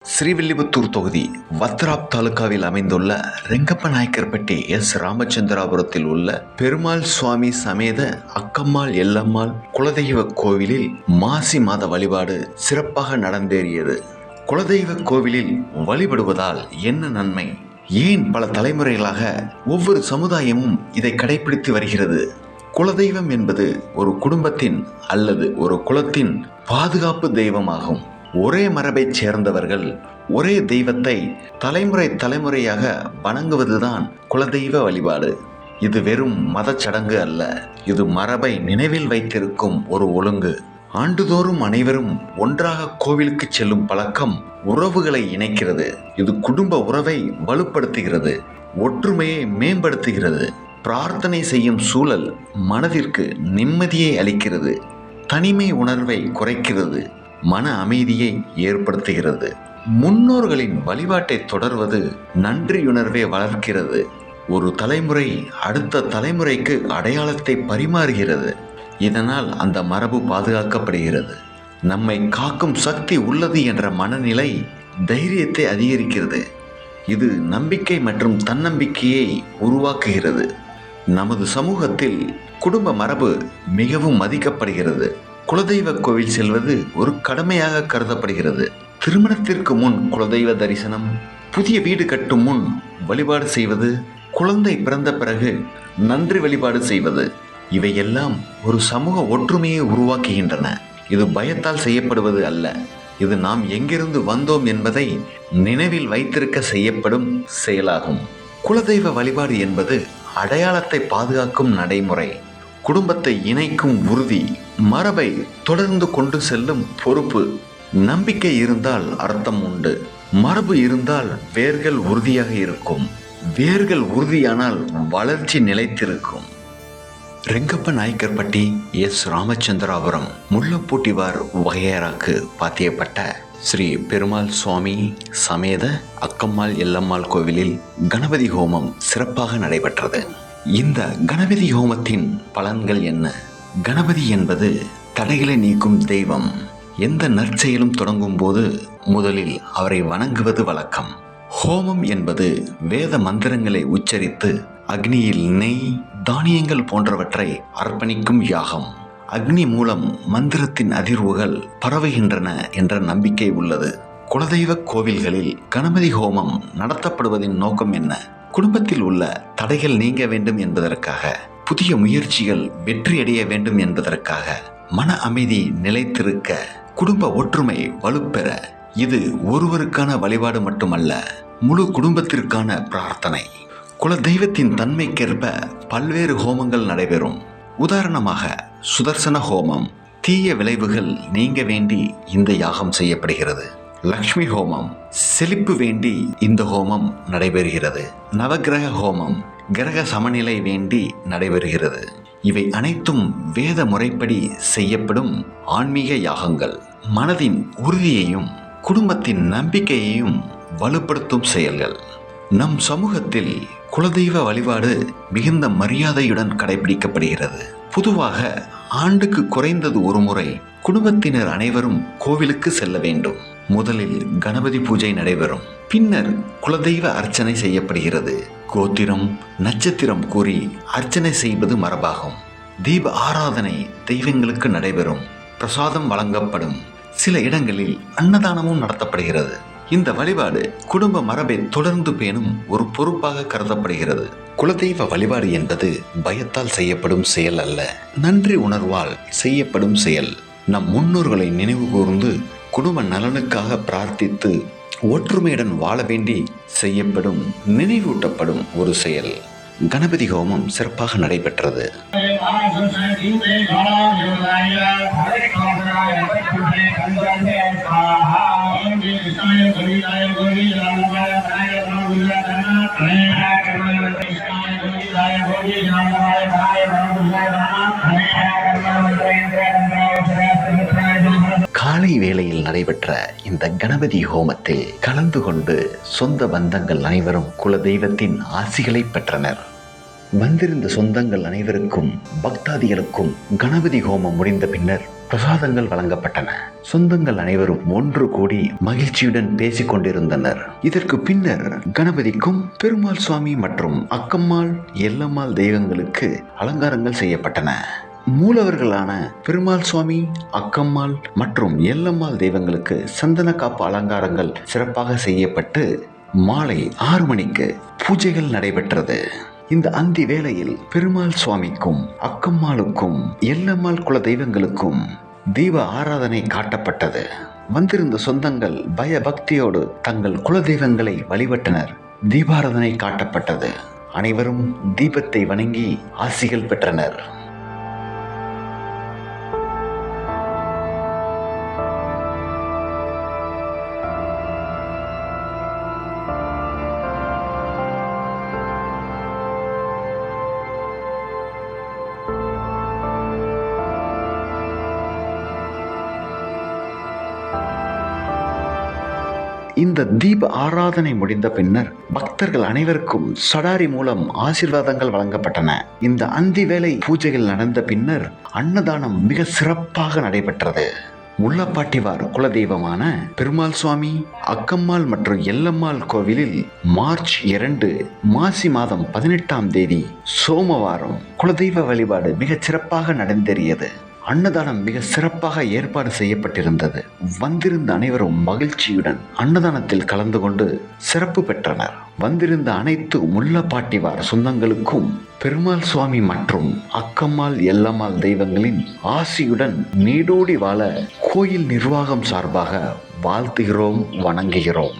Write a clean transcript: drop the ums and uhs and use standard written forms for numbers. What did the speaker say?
ஸ்ரீவில்லிபுத்தூர் தொகுதி வத்ராப் தாலுகாவில் அமைந்துள்ள ரெங்கப்பநாயக்கர்பட்டி எஸ். ராமச்சந்திராபுரத்தில் உள்ள பெருமாள் சுவாமி சமேத அக்கம்மாள் எல்லம்மாள் குலதெய்வ கோவிலில் மாசி மாத வழிபாடு சிறப்பாக நடந்தேறியது. குலதெய்வ கோவிலில் வழிபடுவதால் என்ன நன்மை? ஏன் பல தலைமுறைகளாக ஒவ்வொரு சமுதாயமும் இதை கடைபிடித்து வருகிறது? குலதெய்வம் என்பது ஒரு குடும்பத்தின் அல்லது ஒரு குலத்தின் பாதுகாப்பு தெய்வமாகும். ஒரே மரபைச் சேர்ந்தவர்கள் ஒரே தெய்வத்தை தலைமுறையாக வணங்குவதுதான் குலதெய்வ வழிபாடு. இது வெறும் மதச்சடங்கு அல்ல, இது மரபை நினைவில் வைத்திருக்கும் ஒரு ஒழுங்கு. ஆண்டுதோறும் அனைவரும் ஒன்றாக கோவிலுக்கு செல்லும் பழக்கம் உறவுகளை இணைக்கிறது. இது குடும்ப உறவை வலுப்படுத்துகிறது, ஒற்றுமையை மேம்படுத்துகிறது. பிரார்த்தனை செய்யும் சூழல் மனதிற்கு நிம்மதியை அளிக்கிறது, தனிமை உணர்வை குறைக்கிறது, மன அமைதியை ஏற்படுத்துகிறது. முன்னோர்களின் வழிபாட்டை தொடர்வது நன்றியுணர்வை வளர்க்கிறது. ஒரு தலைமுறை அடுத்த தலைமுறைக்கு அடையாளத்தை பரிமாறுகிறது. இதனால் அந்த மரபு பாதுகாக்கப்படுகிறது. நம்மை காக்கும் சக்தி உள்ளது என்ற மனநிலை தைரியத்தை அதிகரிக்கிறது. இது நம்பிக்கை மற்றும் தன்னம்பிக்கையை உருவாக்குகிறது. நமது சமூகத்தில் குடும்ப மரபு மிகவும் மதிக்கப்படுகிறது. குலதெய்வ கோவில் செல்வது ஒரு கடமையாக கருதப்படுகிறது. திருமணத்திற்கு முன் குலதெய்வ தரிசனம், புதிய வீடு கட்டும் முன் வழிபாடு செய்வது, குழந்தை பிறந்த பிறகு நன்றி வழிபாடு செய்வது, இவையெல்லாம் ஒரு சமூக ஒற்றுமையை உருவாக்குகின்றன. இது பயத்தால் செய்யப்படுவது அல்ல, இது நாம் எங்கிருந்து வந்தோம் என்பதை நினைவில் வைத்திருக்க செய்யப்படும் செயலாகும். குலதெய்வ வழிபாடு என்பது அடையாளத்தை பாதுகாக்கும் நடைமுறை, குடும்பத்தை இணைக்கும் உறுதி, மரபை தொடர்ந்து கொண்டு செல்லும் பொறுப்பு. நம்பிக்கை இருந்தால் அர்த்தம் உண்டு, மரபு இருந்தால் வேர்கள் உறுதியாக இருக்கும். வேர்கள் உறுதியானால் வளர்ச்சி நிலைத்திருக்கும். ரெங்கப்பநாயக்கர்பட்டி எஸ். ராமச்சந்திராபுரம் முள்ளப்பூட்டிவார் வகையராக்கு பாத்தியப்பட்ட ஸ்ரீ பெருமாள் சுவாமி சமேத அக்கம்மாள் எல்லம்மாள் கோவிலில் கணபதி ஹோமம் சிறப்பாக நடைபெற்றது. இந்த கணபதி ஹோமத்தின் பலன்கள் என்ன? கணபதி என்பது தடைகளை நீக்கும் தெய்வம். எந்த நற்செயலும் தொடங்கும் போது முதலில் அவரை வணங்குவது வழக்கம். ஹோமம் என்பது வேத மந்திரங்களை உச்சரித்து அக்னியில் நெய், தானியங்கள் போன்றவற்றை அர்ப்பணிக்கும் யாகம். அக்னி மூலம் மந்திரத்தின் அதிர்வுகள் பரவுகின்றன என்ற நம்பிக்கை உள்ளது. குலதெய்வ கோவில்களில் கணபதி ஹோமம் நடத்தப்படுவதின் நோக்கம் என்ன? குடும்பத்தில் உள்ள தடைகள் நீங்க வேண்டும் என்பதற்காக, புதிய முயற்சிகள் வெற்றியடைய வேண்டும் என்பதற்காக, மன அமைதி நிலைத்திருக்க, குடும்ப ஒற்றுமை வலுப்பெற. இது ஒருவருக்கான வழிபாடு மட்டுமல்ல, முழு குடும்பத்திற்கான பிரார்த்தனை. குல தெய்வத்தின் தன்மைக்கேற்ப பல்வேறு ஹோமங்கள் நடைபெறும். உதாரணமாக சுதர்சன ஹோமம், தீய விளைவுகள் நீங்க வேண்டி இந்த யாகம் செய்யப்படுகிறது. லக்ஷ்மி ஹோமம், செழிப்பு வேண்டி இந்த ஹோமம் நடைபெறுகிறது. நவகிரக ஹோமம், கிரக சமநிலை வேண்டி நடைபெறுகிறது. இவை அனைத்தும் வேத முறைப்படி செய்யப்படும் ஆன்மீக யாகங்கள். மனதின் உறுதியையும் குடும்பத்தின் நம்பிக்கையையும் வலுப்படுத்தும் செயல்கள். நம் சமூகத்தில் குலதெய்வ வழிபாடு மிகுந்த மரியாதையுடன் கடைபிடிக்கப்படுகிறது. பொதுவாக ஆண்டுக்கு குறைந்தது ஒரு முறை குடும்பத்தினர் அனைவரும் கோவிலுக்கு செல்ல வேண்டும். முதலில் கணபதி பூஜை நடைபெறும், பின்னர் குலதெய்வ அர்ச்சனை செய்யப்படுகிறது. கோத்திரம், நட்சத்திரம் கூறி அர்ச்சனை செய்வது மரபாகும். தீப ஆராதனை தெய்வங்களுக்கு நடைபெறும். பிரசாதம் வழங்கப்படும். சில இடங்களில் அன்னதானமும் நடத்தப்படுகிறது. இந்த வழிபாடு குடும்ப மரபை தொடர்ந்து பேணும் ஒரு பொறுப்பாக கருதப்படுகிறது. குலதெய்வ வழிபாடு என்பது பயத்தால் செய்யப்படும் செயல் அல்ல, நன்றி உணர்வால் செய்யப்படும் செயல். நம் முன்னோர்களை நினைவு கூர்ந்து குடும்ப நலனுக்காக பிரார்த்தித்து ஒற்றுமையுடன் வாழ வேண்டி செய்யப்படும், நினைவூட்டப்படும் ஒரு செயல். கணபதி ஹோமம் சிறப்பாக நடைபெற்றது. காலை வேளையில் நடைபெற்ற இந்த கணபதி ஹோமத்தில் கலந்து கொண்டு சொந்த பந்தங்கள் அனைவரும் குலதெய்வத்தின் ஆசிகளை பெற்றனர். வந்திருந்த சொந்தங்கள் அனைவருக்கும் பக்தாதிகளுக்கும் கணபதி ஹோமம் முடிந்த பின்னர் பிரசாதங்கள் வழங்கப்பட்டன. சொந்தங்கள் அனைவரும் ஒன்று கூடி மகிழ்ச்சியுடன் பேசிக் கொண்டிருந்தனர். இதற்கு பின்னர் கணபதிக்கும் பெருமாள் சுவாமி மற்றும் அக்கம்மாள் எல்லம்மாள் தெய்வங்களுக்கு அலங்காரங்கள் செய்யப்பட்டன. மூலவர்களான பெருமாள் சுவாமி, அக்கம்மாள் மற்றும் எல்லம்மாள் தெய்வங்களுக்கு சந்தன காப்பு அலங்காரங்கள் சிறப்பாக செய்யப்பட்டு மாலை 6 மணிக்கு பூஜைகள் நடைபெற்றது. இந்த அந்தி வேளையில் பெருமாள் சுவாமிக்கும் அக்கம்மாளுக்கும் எல்லம்மாள் குல தெய்வங்களுக்கும் தீப ஆராதனை காட்டப்பட்டது. வந்திருந்த சொந்தங்கள் பயபக்தியோடு தங்கள் குல தெய்வங்களை வழிபட்டனர். தீபாராதனை காட்டப்பட்டது. அனைவரும் தீபத்தை வணங்கி ஆசிகள் பெற்றனர். இந்த தீப ஆராதனை முடிந்த பின்னர் பக்தர்கள் அனைவருக்கும் சடாரி மூலம் ஆசீர்வாதங்கள் வழங்கப்பட்டன. இந்த அந்தி வேளை பூஜைகள் நடந்த பின்னர் அன்னதானம் மிக சிறப்பாக நடைபெற்றது. முள்ளப்பாட்டிவார் குலதெய்வமான பெருமாள் சுவாமி, அக்கம்மாள் மற்றும் எல்லம்மாள் கோவிலில் மார்ச் 2 மாசி மாதம் 18ஆம் தேதி சோமவாரம் குலதெய்வ வழிபாடு மிகச் சிறப்பாக நடந்தேறியது. அன்னதானம் மிக சிறப்பாக ஏற்பாடு செய்யப்பட்டிருந்தது. வந்திருந்த அனைவரும் மகிழ்ச்சியுடன் அன்னதானத்தில் கலந்து கொண்டு சிறப்பு பெற்றனர். வந்திருந்த அனைத்து முள்ளப்பாட்டிவார் சொந்தங்களுக்கும் பெருமாள் சுவாமி மற்றும் அக்கம்மாள் எல்லம்மாள் தெய்வங்களின் ஆசியுடன் நீடோடி வாழ கோயில் நிர்வாகம் சார்பாக வாழ்த்துகிறோம், வணங்குகிறோம்.